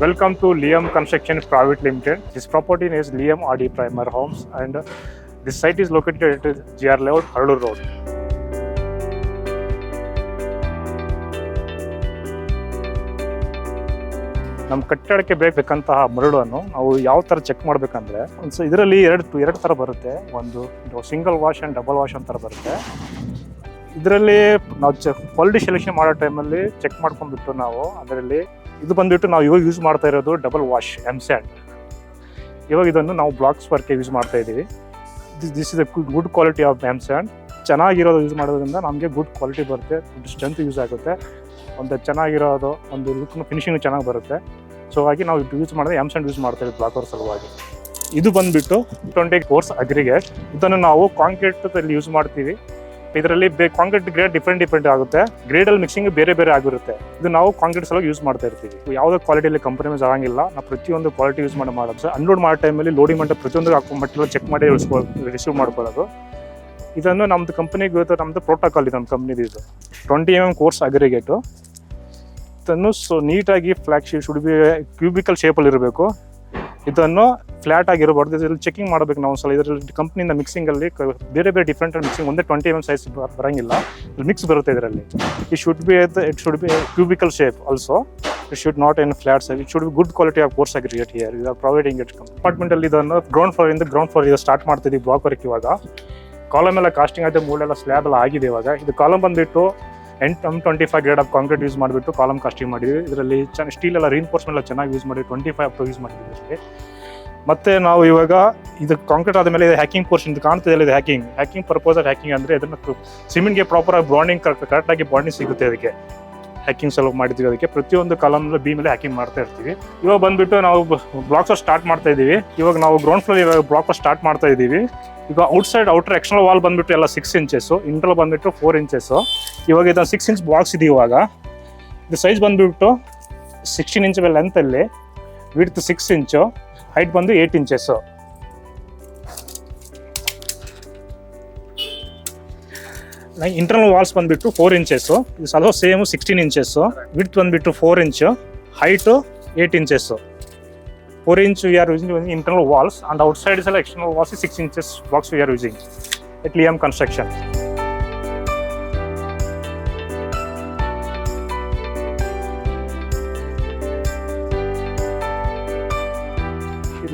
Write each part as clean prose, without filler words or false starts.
Welcome to Liam Construction Private Limited. This property is Liam RD Primer Homes and this site is located at GR Layout, Haralur Road. ನಮ್ಮ ಕಟ್ಟಡಕ್ಕೆ ಬೇಕಂತಹ ಮರಳನ್ನು ನಾವು ಯಾವ ಥರ check ಮಾಡಬೇಕಂದ್ರೆ ಇದರಲ್ಲಿ ಎರಡು ಥರ ಬರುತ್ತೆ. ಒಂದು single wash and double wash ಅಂತ ಬರುತ್ತೆ. ಇದರಲ್ಲಿ ನಾವು ಕ್ವಾಲಿಟಿ ಸೆಲೆಕ್ಷನ್ ಮಾಡೋ ಟೈಮಲ್ಲಿ ಚೆಕ್ ಮಾಡ್ಕೊಂಡ್ಬಿಟ್ಟು ನಾವು ಅದರಲ್ಲಿ ಇದು ಬಂದುಬಿಟ್ಟು ನಾವು ಇವಾಗ ಯೂಸ್ ಮಾಡ್ತಾ ಇರೋದು ಡಬಲ್ ವಾಶ್ ಎಮ್ ಸ್ಯಾಂಡ್. ಇವಾಗ ಇದನ್ನು ನಾವು ಬ್ಲಾಕ್ಸ್ ವರ್ಕ್ಗೆ ಯೂಸ್ ಮಾಡ್ತಾ ಇದ್ದೀವಿ. This is A good quality of M sand. ಚೆನ್ನಾಗಿರೋದು ಯೂಸ್ ಮಾಡೋದ್ರಿಂದ ನಮಗೆ ಗುಡ್ ಕ್ವಾಲಿಟಿ ಬರುತ್ತೆ, ಗುಡ್ ಸ್ಟ್ರೆಂತ್ ಯೂಸ್ ಆಗುತ್ತೆ, ಒಂದು ಚೆನ್ನಾಗಿರೋದು ಒಂದು ಲುಕ್ ಫಿನಿಶಿಂಗ್ ಚೆನ್ನಾಗಿ ಬರುತ್ತೆ. ಸೊ ಹಾಗಾಗಿ ನಾವು ಇದು ಯೂಸ್ ಮಾಡಿದ್ರೆ ಎಮ್ ಸ್ಯಾಂಡ್ ಯೂಸ್ ಮಾಡ್ತೀವಿ ಬ್ಲಾಕ್ ವರ್ಕ್ ಸಲುವಾಗಿ. ಇದು ಬಂದುಬಿಟ್ಟು 20 ಕೋರ್ಸ್ ಅಗ್ರಿಗೇಟ್. ಇದನ್ನು ನಾವು ಕಾಂಕ್ರೀಟಲ್ಲಿ ಯೂಸ್ ಮಾಡ್ತೀವಿ. ಇದರಲ್ಲಿ ಕಾಂಕ್ರೀಟ್ ಗ್ರೇಡ್ ಡಿಫ್ರೆಂಟ್ ಆಗುತ್ತೆ. ಗ್ರೇಡಲ್ಲಿ ಮಿಕ್ಸಿಂಗ್ ಬೇರೆ ಆಗಿರುತ್ತೆ. ಇದು ನಾವು ಕಾಂಕ್ರೀಟ್ ಸಲುವಾಗಿ ಯೂಸ್ ಮಾಡ್ತಾ ಇರ್ತೀವಿ. ಯಾವುದೇ ಕ್ವಾಲಿಟಿಯಲ್ಲಿ ಕಾಂಪ್ರಮೈಸ್ ಆಗಂಗಿಲ್ಲ. ನಾವು ಪ್ರತಿಯೊಂದು ಕ್ವಾಲಿಟಿ ಯೂಸ್ ಮಾಡೋದು. ಅನ್ಲೋಡ್ ಮಾಡೋ ಟೈಮಲ್ಲಿ ಲೋಡಿಂಗ್ ಮಾಡಿ ಪ್ರತಿಯೊಂದು ಮಟ್ಟೆಲ್ಲ ಚೆಕ್ ಮಾಡಿ ರಿಸೀವ್ ಮಾಡ್ಕೊಳ್ಳೋದು. ಇದನ್ನು ನಮ್ಮದು ಕಂಪನಿಗೆ ನಮ್ಮದು ಪ್ರೋಟೋಕಾಲ್ ಇದೆ. ನಮ್ಮ ಕಂಪ್ನಿದು ಇದು 20 mm ಕೋರ್ಸ್ ಅಗ್ರಿಗೇಟು. ಇದನ್ನು ನೀಟಾಗಿ flat sheet should be cubical ಶೇಪಲ್ಲಿ ಇರಬೇಕು. ಇದನ್ನು ಫ್ಲಾಟ್ ಆಗಿರಬಾರ್ದು. ಇದರಲ್ಲಿ ಚೆಕಿಂಗ್ ಮಾಡಬೇಕು ನಾವು ಒಂದ್ಸಲ. ಇದರಲ್ಲಿ ಕಂಪ್ನಿಯಿಂದ ಮಿಕ್ಸಿಂಗಲ್ಲಿ ಬೇರೆ ಡಿಫ್ರೆಂಟ್ ಮಿಕ್ಸಿಂಗ್ ಒಂದೇ 20 mm ಸೈಜ್ ಬರೋಂಗಿಲ್ಲ. ಇಲ್ಲಿ ಮಿಕ್ಸ್ ಬರುತ್ತೆ ಇದರಲ್ಲಿ. It should be cubical shape also. It should not in flat size. It should be good quality of course aggregate here. ಇದು ಪ್ರೊವೈಡಿಂಗ್ ಇಟ್ ಅಪಾರ್ಟ್ಮೆಂಟಲ್ಲಿ ಇದನ್ನು ಗ್ರೌಂಡ್ ಫ್ಲೋರ್ ಇದು ಸ್ಟಾರ್ಟ್ ಮಾಡ್ತಿದ್ದೀವಿ block work. ಇವಾಗ column ಎಲ್ಲ ಕಾಸ್ಟಿಂಗ್ ಆಗಿದೆ, ಮೂಳೆಲ್ಲ slab ಎಲ್ಲ ಆಗಿದೆ. ಇವಾಗ ಇದು ಕಾಲಮ್ ಬಂದುಬಿಟ್ಟು M25 grade of concrete use ಮಾಡಿಬಿಟ್ಟು ಕಾಲಮ್ ಕಾಸ್ಟಿಂಗ್ ಮಾಡಿದ್ವಿ. ಇದರಲ್ಲಿ ಸ್ಟೀಲ್ ಎಲ್ಲ ರೀಇನ್ಫೋರ್ಸ್ಮೆಂಟ್ ಎಲ್ಲ ಚೆನ್ನಾಗಿ ಯೂಸ್ ಮಾಡಿ 25 ಅಪ್ ಯೂಸ್ ಮಾಡಿದ್ವಿ. ಮತ್ತೆ ನಾವು ಇವಾಗ ಇದು ಕಾಂಕ್ರೀಟ್ ಆದಮೇಲೆ ಇದು ಹ್ಯಾಕಿಂಗ್ ಪೋರ್ಷನ್ ಇದು ಕಾಣ್ತಿದೆ. ಇದು ಹ್ಯಾಕಿಂಗ್ ಪರ್ಪೋಸ್ ಆಫ್ ಹ್ಯಾಕಿಂಗ್ ಅಂದರೆ ಇದನ್ನು ಸಿಮೆಂಟ್ಗೆ ಪ್ರಾಪರಾಗಿ ಬಾಂಡಿಂಗ್ ಕರೆಕ್ಟಾಗಿ ಬಾಂಡಿಂಗ್ ಸಿಗುತ್ತೆ. ಅದಕ್ಕೆ ಹ್ಯಾಕಿಂಗ್ ಸಲ ಮಾಡಿದ್ವಿ. ಅದಕ್ಕೆ ಪ್ರತಿಯೊಂದು ಕಾಲಮ್ ಬಿ ಮೇಲೆ ಹ್ಯಾಕಿಂಗ್ ಮಾಡ್ತಾ ಇರ್ತೀವಿ. ಇವಾಗ ಬಂದುಬಿಟ್ಟು ನಾವು ಬ್ಲಾಕ್ಸ್ ಸ್ಟಾರ್ಟ್ ಮಾಡ್ತಾ ಇದ್ದೀವಿ. ಇವಾಗ ನಾವು ಗ್ರೌಂಡ್ ಫ್ಲೋರ್ ಇವಾಗ ಬ್ಲಾಕ್ ಸ್ಟಾರ್ಟ್ ಮಾಡ್ತಾ ಇದ್ದೀವಿ. ಈಗ ಔಟರ್ ಎಕ್ಸ್ಟರ್ನಲ್ ವಾಲ್ ಬಂದುಬಿಟ್ಟು ಎಲ್ಲ 6 inches, ಇಂಟರ್ನಲ್ ಬಂದುಬಿಟ್ಟು 4 inches. ಇವಾಗ ಇದನ್ನು 6 inch ಬಾಕ್ಸ್ ಇದೆ. ಇವಾಗ ಇದು ಸೈಜ್ ಬಂದುಬಿಟ್ಟು 16 inch ಲೆಂತಲ್ಲಿ, ವಿಡ್ತ್ 6 inch, ಹೈಟ್ ಬಂದು 8 inches. ಇಂಟರ್ನಲ್ ವಾಲ್ಸ್ ಬಂದುಬಿಟ್ಟು 4 inches. ಇದು ಸ್ವಲ್ಪ ಸೇಮ್ 16 inches. ವಿಡ್ತ್ ಬಂದುಬಿಟ್ಟು 4 inch, height 8 inches. 4 inch we are using internal walls and outside is external walls is 6 inches box we are using at Liam Construction.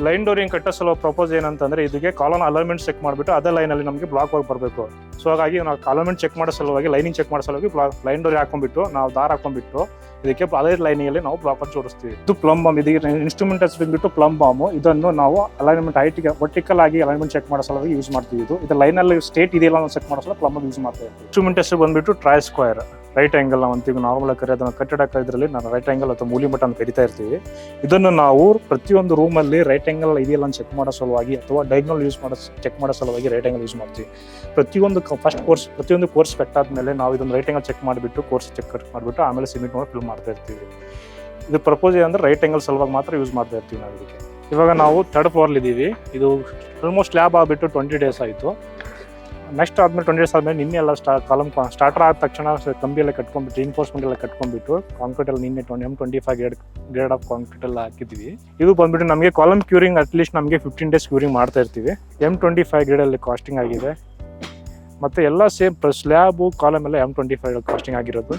Line ಡೋರಿಂಗ್ ಕಟ್ಟೋ ಸಲ propose ಏನಂತಂದ್ರೆ ಇದಕ್ಕೆ column alignment check ಮಾಡಿಬಿಟ್ಟು ಅದೇ ಲೈನಲ್ಲಿ ನಮಗೆ ಬ್ಲಾಕ್ ವರ್ಕ್ ಬರಬೇಕು. ಸೊ ಹಾಗಾಗಿ ನಾವು ಅಲೈನ್ಮೆಂಟ್ ಚೆಕ್ ಮಾಡೋ ಸಲುವಾಗಿ ಲೈನಿಂಗ್ ಚೆಕ್ ಮಾಡೋ ಸಲುವಾಗಿ ಲೈನ್ ಡೋರಿ ಹಾಕೊಂಡ್ಬಿಟ್ಟು ನಾವು ದಾರ ಹಾಕೊಂಡ್ಬಿಟ್ಟು ಇದಕ್ಕೆ ಅದೇ ಲೈನಿಂಗಲ್ಲಿ ನಾವು ಬ್ಲಾಕ್ ವರ್ಕ್ ಜೋಡಿಸ್ತೀವಿ. ಇದು ಪ್ಲಮ್ ಬಾಂಬ್. ಇದಕ್ಕೆ ಇನ್ಸ್ಟ್ರೂಮೆಂಟ್ ಬಂದ್ಬಿಟ್ಟು ಪ್ಲಮ್ ಬಾಂಬ್. ಇದನ್ನು ನಾವು ಅಲೈನ್ಮೆಂಟ್ ಹೈಟ್ಗೆ ವರ್ಟಿಕಲ್ ಆಗಿ ಅಲೈನ್ಮೆಂಟ್ ಚೆಕ್ ಮಾಡೋ ಸಲುವಾಗಿ ಯೂಸ್ ಮಾಡ್ತೀವಿ. ಇದು ಲೈನಲ್ಲಿ ಸ್ಟೇಟ್ ಇದೆಯಲ್ಲ ನಾವು ಚೆಕ್ ಮಾಡೋ ಸಲ ಪ್ಲಮ್ ಯೂಸ್ ಮಾಡ್ತಾ ಇರ್ತೀವಿ. ಇನ್ಸ್ಟ್ರೂಮೆಂಟ್ ಹೆಸರು ಬಂದ್ಬಿಟ್ಟು ಟ್ರೈ ಸ್ಕ್ವೇರ್, ರೈಟ್ ಆ್ಯಂಗಲ್ ಅಂತೀವಿ ನಾರ್ಮಲ್ ಆಗಿ ಕರೆಯೋದನ್ನ. ಕಟ್ಟಡ ಇದರಲ್ಲಿ ನಾವು ರೈಟ್ ಆ್ಯಂಗಲ್ ಅಥವಾ ಮೂಲಿ ಮಟ್ಟ ಅಂತ ಕರಿತಾ ಇರ್ತೀವಿ. ಇದನ್ನು ನಾವು ಪ್ರತಿಯೊಂದು ರೂಮಲ್ಲಿ ರೈಟ್ ಆ್ಯಂಗಲ್ ಇದೆಯಲ್ಲ ಚೆಕ್ ಮಾಡೋ ಸಲುವಾಗಿ ಅಥವಾ ಡೈಗ್ನಲ್ ಯೂಸ್ ಮಾಡೋ ಚೆಕ್ ಮಾಡೋ ಸಲುವಾಗಿ ರೈಟ್ ಆ್ಯಂಗಲ್ ಯೂಸ್ ಮಾಡ್ತೀವಿ. ಪ್ರತಿಯೊಂದು ಕೋರ್ಸ್ ಕಟ್ಟಾದ್ಮೇಲೆ ನಾವು ಇದನ್ನು ರೈಟ್ ಆ್ಯಂಗಲ್ ಚೆಕ್ ಮಾಡಿಬಿಟ್ಟು ಕೋರ್ಸ್ ಚೆಕ್ ಮಾಡಿಬಿಟ್ಟು ಆಮೇಲೆ ಸಿಮೆಂಟ್ ಮಾಡಿ ಫಿಲ್ ಮಾಡ್ತಾ ಇರ್ತೀವಿ. ಇದು ಪ್ರಪೋಸ್ ಅಂದರೆ ರೈಟ್ ಆ್ಯಂಗಲ್ ಸಲುವಾಗಿ ಮಾತ್ರ ಯೂಸ್ ಮಾಡ್ತಾ ಇರ್ತೀವಿ ನಾವು ಇದಕ್ಕೆ. ಇವಾಗ ನಾವು 3rd ಫ್ಲೋರ್ಲಿ ಇದ್ದೀವಿ. ಇದು ಆಲ್ಮೋಸ್ಟ್ ಸ್ಲ್ಯಾಬ್ ಆಗಿಬಿಟ್ಟು 20 days ಆಯಿತು. ನೆಕ್ಸ್ಟ್ ಆದಮೇಲೆ 20 days ಆದಮೇಲೆ ನಿನ್ನೆ ಎಲ್ಲ ಕಾಲಮ್ ಸ್ಟಾರ್ಟರ್ ಆದ ತಕ್ಷಣ ಕಂಬಿಯೆಲ್ಲ ಕಟ್ಕೊಂಡ್ಬಿಟ್ಟು ಇನ್ಫೋರ್ಸ್ಮೆಂಟ್ ಎಲ್ಲ ಕಟ್ಕೊಂಡ್ಬಿಟ್ಟು ಕಾಂಕ್ರೀಟಲ್ಲಿ ನಿನ್ನೆ M25 ಗ್ರೇಡ್ ಆಫ್ ಕಾಂಕ್ರೀಟ್ ಎಲ್ಲ ಹಾಕಿದ್ವಿ. ಇದು ಬಂದ್ಬಿಟ್ಟು ನಮಗೆ ಕಾಲಮ್ ಕ್ಯೂರಿಂಗ್ ಅಟ್ಲೀಸ್ಟ್ ನಮಗೆ 15 days ಕ್ಯೂರಿಂಗ್ ಮಾಡ್ತಾ ಇರ್ತೀವಿ. M25 ಗ್ರೇಡಲ್ಲಿ ಕಾಸ್ಟಿಂಗ್ ಆಗಿದೆ. ಮತ್ತು ಎಲ್ಲ ಸೇಮ್ ಸ್ಲ್ಯಾಬು ಕಾಲಮ್ ಎಲ್ಲ M25 ಕಾಸ್ಟಿಂಗ್ ಆಗಿರೋದು.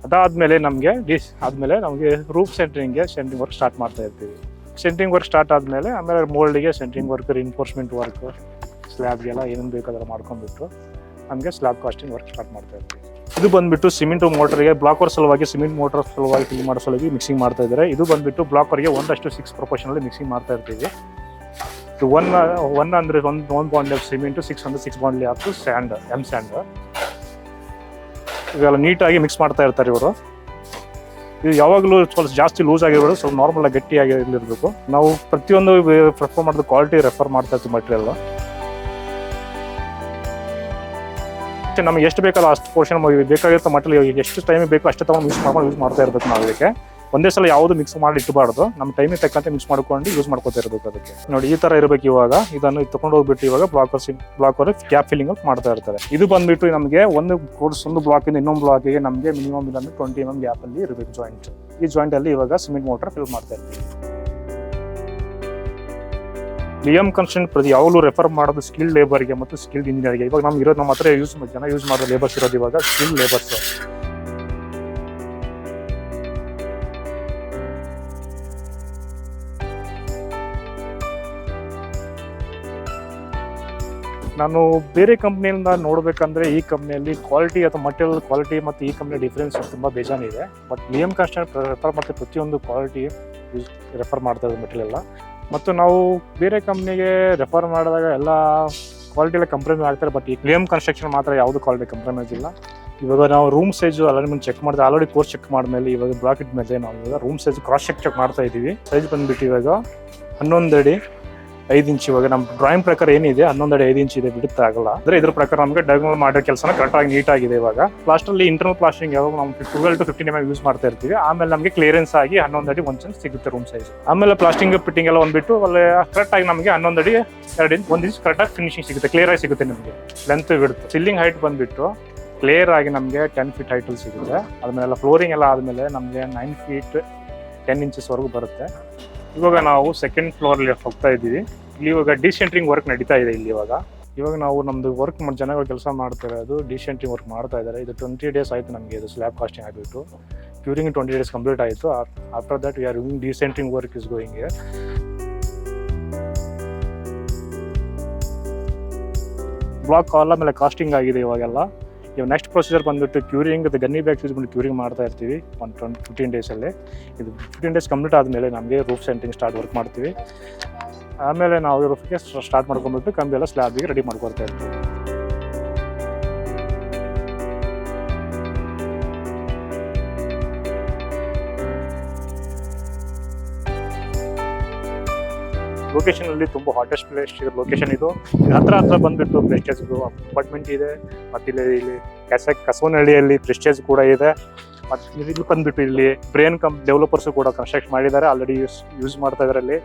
ಅದಾದಮೇಲೆ ನಮಗೆ ರೂಫ್ ಸೆಂಟ್ರಿಂಗ್ ವರ್ಕ್ ಸ್ಟಾರ್ಟ್ ಮಾಡ್ತಾ ಇರ್ತೀವಿ. ಸೆಂಟ್ರಿಂಗ್ ವರ್ಕ್ ಸ್ಟಾರ್ಟ್ ಆದಮೇಲೆ ಆಮೇಲೆ ಮೋಲ್ಡಿಗೆ ಸೆಂಟ್ರಿಂಗ್ ವರ್ಕ್, ರಿಇನ್ಫೋರ್ಸ್ಮೆಂಟ್ ವರ್ಕ್, ಸ್ಲ್ಯಾಬ್ಗೆಲ್ಲ ಏನೇನು ಬೇಕು ಅದೆಲ್ಲ ಮಾಡ್ಕೊಂಡ್ಬಿಟ್ಟು ನಮಗೆ ಸ್ಲ್ಯಾಬ್ ಕಾಸ್ಟಿಂಗ್ ವರ್ಕ್ ಸ್ಟಾರ್ಟ್ ಮಾಡ್ತಾ ಇರ್ತೀವಿ. ಇದು ಬಂದುಬಿಟ್ಟು ಸಿಮೆಂಟ್ ಮೋಟರ್ಗೆ ಬ್ಲಾಕ್ ವರ್ಕ್ ಸಲುವಾಗಿ ಸಿಮೆಂಟ್ ಮೋಟರ್ ಸಲುವಾಗಿ ಫಿಲ್ ಮಾಡೋ ಸಲುವಾಗಿ ಮಿಕ್ಸಿಂಗ್ ಮಾಡ್ತಾ ಇದ್ದಾರೆ. ಇದು ಬಂದುಬಿಟ್ಟು ಬ್ಲಾಕ್ ವರ್ಗೆ 1:6 ಪ್ರಪೋರ್ಷನಲ್ಲಿ ಮಿಕ್ಸಿಂಗ್ ಮಾಡ್ತಾ ಇರ್ತೀವಿ. ಇದು 1 ಅಂದರೆ 1 ಬಾಂಡ್ಲಿ ಆಫ್ ಸಿಮೆಂಟು, 6 ಅಂದರೆ 6 ಬಾಂಡ್ಲಿ ಆಫ್ ಸ್ಯಾಂಡ್, ಎಮ್ ಸ್ಯಾಂಡ್. ಇವೆಲ್ಲ ನೀಟಾಗಿ ಮಿಕ್ಸ್ ಮಾಡ್ತಾ ಇರ್ತಾರೆ ಇವರು. ಇದು ಯಾವಾಗಲೂ ಸ್ವಲ್ಪ ಜಾಸ್ತಿ ಲೂಸ್ ಆಗಿರೋದು, ಸ್ವಲ್ಪ ನಾರ್ಮಲ್ ಆಗಿ ಗಟ್ಟಿಯಾಗಿ ಇರಬೇಕು. ನಾವು ಪ್ರತಿಯೊಂದು ಪ್ರಿಫರ್ ಮಾಡೋದು ಕ್ವಾಲಿಟಿ ರೆಫರ್ ಮಾಡ್ತಾ ಇರ್ತೀವಿ ಮಟೀರಿಯಲ್. ನಮಗೆ ಎಷ್ಟು ಬೇಕಲ್ಲ ಅಷ್ಟು ಪೋರ್ಷನ್ ಬೇಕಾಗಿರೋ ಮಟೀರಿಯಲ್ ಎಷ್ಟು ಟೈಮಿಗೆ ಬೇಕು ಅಷ್ಟೇ ತಗೊಂಡು ಯೂಸ್ ಮಾಡ್ತಾ ಇರಬೇಕು ನಾವು. ಇದಕ್ಕೆ ಒಂದೇ ಸಲ ಯಾವುದು ಮಿಕ್ಸ್ ಮಾಡಿ ಇಟ್ಟಬಾರ್ದು. ನಮ್ಮ ಟೈಮಿಗೆ ತಕ್ಕಂತೆ ಮಿಕ್ಸ್ ಮಾಡ್ಕೊಂಡು ಯೂಸ್ ಮಾಡ್ಕೊತಾ ಇರಬೇಕು. ಅದಕ್ಕೆ ನೋಡಿ ಈ ಥರ ಇರಬೇಕು. ಇವಾಗ ಇದನ್ನು ತಗೊಂಡು ಹೋಗ್ಬಿಟ್ಟು ಇವಾಗ ಬ್ಲಾಕ್ ಗ್ಯಾಪ್ ಫಿಲ್ಲಿಂಗ್ ಮಾಡ್ತಾ ಇರ್ತಾರೆ. ಇದು ಬಂದ್ಬಿಟ್ಟು ನಮಗೆ ಒಂದು ಬ್ಲಾಕಿಂದ ಇನ್ನೊಂದು ಬ್ಲಾಕಿಗೆ ನಮಗೆ ಮಿನಿಮಮ್ 20 mm ಗ್ಯಾಪಲ್ಲಿ ಇರಬೇಕು ಜಾಯಿಂಟ್. ಈ ಜಾಯಿಂಟಲ್ಲಿ ಇವಾಗ ಸಿಮೆಂಟ್ ಮೋಟರ್ ಫಿಲ್ ಮಾಡ್ತಾ ಇರ್ತೀವಿ. ಲಿಯಮ್ ಕನ್ಸ್ಟ್ರಕ್ಷನ್ ಪ್ರತಿ ಯಾವಾಗಲೂ ರೆಫರ್ ಮಾಡೋದು ಸ್ಕಿಲ್ಡ್ ಲೇಬರ್ಗೆ ಮತ್ತು ಸ್ಕಿಲ್ಡ್ ಇಂಜಿನಿಯರ್ಗೆ. ಇವಾಗ ನಮ್ಗೆ ಇರೋದು ನಮ್ಮ ಹತ್ರ ಯೂಸ್ ಮಾಡೋ ಲೇಬರ್ಸ್ ಇರೋದು ಇವಾಗ ಸ್ಕಿಲ್ಡ್ ಲೇಬರ್ಸ್. ನಾನು ಬೇರೆ ಕಂಪ್ನಿಯಿಂದ ನೋಡಬೇಕಂದ್ರೆ ಈ ಕಂಪ್ನಿಯಲ್ಲಿ ಕ್ವಾಲಿಟಿ ಅಥವಾ ಮಟೀರಿಯಲ್ ಕ್ವಾಲಿಟಿ ಮತ್ತು ಈ ಕಂಪ್ನಿ ಡಿಫ್ರೆನ್ಸ್ ತುಂಬ ಬೇಜಾನಿದೆ. ಬಟ್ ಲಿಯಮ್ ಕನ್ಸ್ಟ್ರಕ್ಷನ್ ರೆಫರ್ ಮಾಡ್ತಾ ಪ್ರತಿಯೊಂದು ಕ್ವಾಲಿಟಿ ರೆಫರ್ ಮಾಡ್ತಾ ಇರೋದು ಮೆಟೀರಿಯಲ್ ಎಲ್ಲ. ಮತ್ತು ನಾವು ಬೇರೆ ಕಂಪ್ನಿಗೆ ರೆಫರ್ ಮಾಡಿದಾಗ ಎಲ್ಲ ಕ್ವಾಲಿಟಿ ಎಲ್ಲ ಕಂಪ್ರಮೈಸ್ ಆಗ್ತಾರೆ. ಬಟ್ ಈ ಲಿಯಮ್ ಕನ್ಸ್ಟ್ರಕ್ಷನ್ ಮಾತ್ರ ಯಾವುದು ಕ್ವಾಲಿಟಿ ಕಂಪ್ರಮೈಸ್ ಇಲ್ಲ. ಇವಾಗ ನಾವು ರೂಮ್ ಸೈಜು ಅಲೈನ್ಮೆಂಟ್ ಚೆಕ್ ಮಾಡಿದ್ರೆ ಆಲ್ರೆಡಿ ಕೋರ್ಸ್ ಚೆಕ್ ಮಾಡಿದ್ಮೇಲೆ ಇವಾಗ ಬ್ಲಾಕ್ ಇದ್ಮೇಲೆ ನಾವು ಇವಾಗ ರೂಮ್ ಸೈಜ್ ಕ್ರಾಸ್ ಚೆಕ್ ಮಾಡ್ತಾ ಇದ್ದೀವಿ. ಸೈಜ್ ಬಂದುಬಿಟ್ಟು ಇವಾಗ 11 ಅಡಿ 5 ಇಂಚ್. ಇವಾಗ ನಮ್ಮ ಡ್ರಾಯಿಂಗ್ ಪ್ರಕಾರ ಏನಿದೆ 11 ಅಡಿ 5 ಇಂಚ್ ಇದೆ, ಬಿಡುತ್ತೆ ಆಗಲ್ಲ. ಅಂದ್ರೆ ಇದ್ರ ಪ್ರಕಾರ ನಮಗೆ ಡಯಾಗ್ನಲ್ ಮಾಡೋ ಕೆಲಸನ ಕರೆಕ್ಟಾಗಿ ನೀಟಾಗಿದೆ. ಇವಾಗ ಪ್ಲಾಸ್ಟರ್ಲಿ ಇಂಟರ್ನಲ್ ಪ್ಲಾಸ್ಟರಿಂಗ್ ಯಾವಾಗ ನಾವು 12 to 15 mm ಯೂಸ್ ಮಾಡ್ತಾ ಇರ್ತೀವಿ. ಆಮೇಲೆ ನಮಗೆ ಕ್ಲಿಯರೆನ್ಸ್ ಆಗಿ 11 ಅಡಿ 1 ಇಂಚ್ ಸಿಗುತ್ತೆ ರೂಮ್ ಸೈಜ್. ಆಮೇಲೆ ಪ್ಲಾಸ್ಟಿಂಗ್ ಫಿಟ್ಟಿಂಗ್ ಎಲ್ಲ ಬಂದ್ಬಿಟ್ಟು ಅಲ್ಲಿ ಕರೆಕ್ಟಾಗಿ ನಮಗೆ 11 ಅಡಿ 2 ಇಂಚ್ 1 ಇಂಚ್ ಕರೆಕ್ಟಾಗಿ ಫಿನಿಶಿಂಗ್ ಸಿಗುತ್ತೆ, ಕ್ಲಿಯರ್ ಆಗಿ ಸಿಗುತ್ತೆ ನಿಮಗೆ. ಲೆಂತ್ ಬಿಡುತ್ತೆ. ಸಿಲ್ಲಿಂಗ್ ಹೈಟ್ ಬಂದ್ಬಿಟ್ಟು ಕ್ಲಿಯರ್ ಆಗಿ ನಮಗೆ 10 feet ಹೈಟಲ್ಲಿ ಸಿಗುತ್ತೆ. ಆದ್ಮೇಲೆ ಫ್ಲೋರಿಂಗ್ ಎಲ್ಲ ಆದಮೇಲೆ ನಮಗೆ 9 feet 10 inches ವರೆಗೂ ಬರುತ್ತೆ. ಇವಾಗ ನಾವು ಸೆಕೆಂಡ್ ಫ್ಲೋರಲ್ಲಿ ಹೋಗ್ತಾ ಇದ್ದೀವಿ. ಇಲ್ಲಿ ಇವಾಗ ಡಿಸೆಂಟ್ರಿಂಗ್ ವರ್ಕ್ ನಡೀತಾ ಇದೆ ಇಲ್ಲಿ. ಇವಾಗ ನಾವು ನಮ್ದು ವರ್ಕ್ ಜನಗಳು ಕೆಲಸ ಮಾಡ್ತಾ ಇರೋದು ಡಿಸೆಂಟ್ರಿಂಗ್ ವರ್ಕ್ ಮಾಡ್ತಾ ಇದ್ದಾರೆ. ಇದು 20 days ಆಯಿತು ನಮಗೆ ಇದು ಸ್ಲ್ಯಾಬ್ ಕಾಸ್ಟಿಂಗ್ ಆಗಿಬಿಟ್ಟು. ಕ್ಯೂರಿಂಗ್ 20 days ಕಂಪ್ಲೀಟ್ ಆಯಿತು. After that we are doing decentring work is going here. Block ಕಾಲ್ ಆಮೇಲೆ ಕಾಸ್ಟಿಂಗ್ ಆಗಿದೆ ಇವಾಗೆಲ್ಲ. ಇವಾಗ ನೆಕ್ಸ್ಟ್ ಪ್ರೊಸೀಜರ್ ಬಂದುಬಿಟ್ಟು ಕ್ಯೂರಿಂಗ್ ಗನ್ನಿ ಬ್ಯಾಗ್ಸ್ ಯೂಸ್ ಮಾಡಿ ಕ್ಯೂರಿಂಗ್ ಮಾಡ್ತಾ ಇರ್ತೀವಿ 15 days. ಇದು 15 days ಕಂಪ್ಲೀಟ್ ಆದಮೇಲೆ ನಮಗೆ ರೂಫ್ ಸೆಂಟ್ರಿಂಗ್ ಸ್ಟಾರ್ಟ್ ವರ್ಕ್ ಮಾಡ್ತೀವಿ. ಆಮೇಲೆ ನಾವು ರೂಫ್ಗೆ ಸ್ಟಾರ್ಟ್ ಮಾಡ್ಕೊಂಡ್ಬಿಟ್ಟು ಕಂಬಿ ಎಲ್ಲ ಸ್ಲ್ಯಾಬಿಗೆ ರೆಡಿ ಮಾಡ್ಕೊಳ್ತಾ ಇರ್ತೀವಿ. ಲೊಕೇಶನ್ ಅಲ್ಲಿ ತುಂಬ ಹಾಟೆಸ್ಟ್ ಪ್ಲೇಸ್ ಲೊಕೇಶನ್ ಇದು. ಹತ್ರ ಬಂದ್ಬಿಟ್ಟು ಪ್ರೆಸ್ಟೇಜ್ ಅಪಾರ್ಟ್ಮೆಂಟ್ ಇದೆ. ಮತ್ತು ಇಲ್ಲಿ ಕಸವನಹಳ್ಳಿಯಲ್ಲಿ ಪ್ರೆಸ್ಟೇಜ್ ಕೂಡ ಇದೆ. ಮತ್ತು ಇಲ್ಲಿ ಬಂದ್ಬಿಟ್ಟು ಇಲ್ಲಿ ಬ್ರೇನ್ ಡೆವಲಪರ್ಸು ಕೂಡ ಕನ್ಸ್ಟ್ರಕ್ಟ್ ಮಾಡಿದ್ದಾರೆ, ಆಲ್ರೆಡಿ ಯೂಸ್ ಮಾಡ್ತಾ ಇದ್ದಾರೆ ಅಲ್ಲಿ.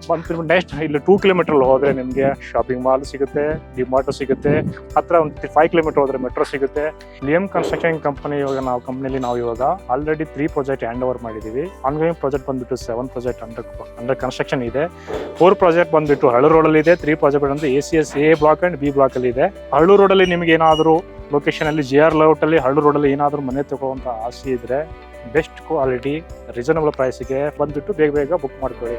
ಮತ್ತು ನೆಕ್ಸ್ಟ್ ಇಲ್ಲಿ 2 kilometer ಹೋದರೆ ನಿಮಗೆ ಶಾಪಿಂಗ್ ಮಾಲ್ ಸಿಗುತ್ತೆ, ಡಿಮಾರ್ಟ್ ಸಿಗುತ್ತೆ. ಹತ್ರ ಒಂದು 5 kilometer ಹೋದರೆ ಮೆಟ್ರೋ ಸಿಗುತ್ತೆ. ಲಿಯಮ್ ಕನ್ಸ್ಟ್ರಕ್ಷನ್ ಕಂಪನಿ ಕಂಪ್ನಿಯಲ್ಲಿ ನಾವು ಇವಾಗ ಆಲ್ರೆಡಿ 3 ಪ್ರಾಜೆಕ್ಟ್ ಹ್ಯಾಂಡ್ ಓವರ್ ಮಾಡಿದ್ದೀವಿ. ಆನ್ಗೋಯಿಂಗ್ ಪ್ರಾಜೆಕ್ಟ್ ಬಂದುಬಿಟ್ಟು 7 ಪ್ರಾಜೆಕ್ಟ್ ಅಂಡರ್ ಕನ್ಸ್ಟ್ರಕ್ಷನ್ ಇದೆ. 4 ಪ್ರಾಜೆಕ್ಟ್ ಬಂದುಬಿಟ್ಟು ಹಳ್ಳು ರೋಡಲ್ಲಿ ಇದೆ. 3 ಪ್ರಾಜೆಕ್ಟ್ ಅಂದರೆ ACS A block and B ಬ್ಲಾಕಲ್ಲಿ ಇದೆ. ಹಳ್ಳು ರೋಡಲ್ಲಿ ನಿಮಗೆ ಏನಾದರೂ ಲೊಕೇಶನಲ್ಲಿ JR ಲೇಔಟಲ್ಲಿ ಹಳ್ಳು ರೋಡಲ್ಲಿ ಏನಾದರೂ ಮನೆ ತಗೊಳ್ಳುವಂಥ ಆಸೆ ಇದ್ದರೆ ಬೆಸ್ಟ್ ಕ್ವಾಲಿಟಿ ರೀಸನಬಲ್ ಪ್ರೈಸಿಗೆ ಬಂದುಬಿಟ್ಟು ಬೇಗ ಬುಕ್ ಮಾಡ್ಕೊಳ್ಳಿ.